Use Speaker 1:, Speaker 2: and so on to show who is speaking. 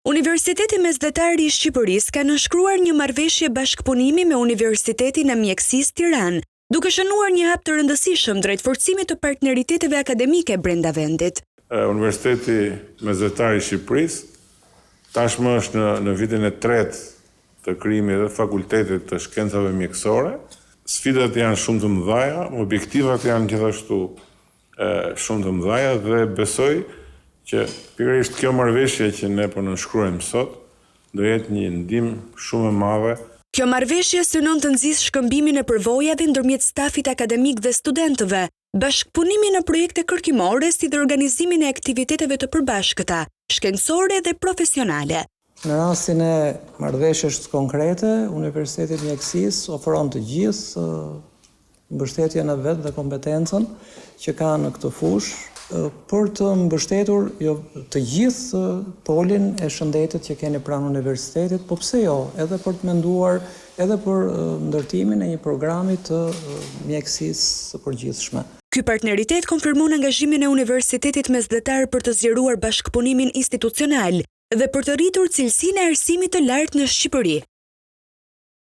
Speaker 1: Universiteti Mesdhetar i Shqipërisë ka nënshkruar një marrëveshje bashkëpunimi me Universitetin e Mjekësisë Tiranë, duke shënuar një hap të rëndësishëm drejt forcimit të partneriteteve akademike brenda vendit.
Speaker 2: Universiteti Mesdhetar i Shqipërisë tashmë është në vitin e tretë të krijimit të fakultetit të shkencave mjekësore. Sfidat janë shumë të mëdha, objektivat janë gjithashtu shumë të mëdha dhe besoj që pikërisht kjo marrëveshje që ne po nënshkruajmë sot do jetë një ndihmë shumë e madhe.
Speaker 1: Kjo marrëveshje synon të nxjisë shkëmbimin e përvojave ndërmjet stafit akademik dhe studentëve, bashkëpunimin në projekte kërkimore si dhe organizimin e aktiviteteve të përbashkëta, shkencore dhe profesionale.
Speaker 3: Në rastin e marrëveshjes konkrete, Universiteti i Mjekësisë ofron të gjithë mbështetjen e vet dhe kompetencën që ka në këtë fushë për të mbështetur të gjithë polin e shëndetit që keni pranë universitetit, po pse jo, edhe për të menduar edhe për ndërtimin e një programi të mjekësisë së përgjithshme.
Speaker 1: Ky partneritet konfirmon angazhimin e Universitetit Mesdhetar për të zgjeruar bashkëpunimin institucional dhe për të rritur cilësinë e arsimit të lartë në Shqipëri.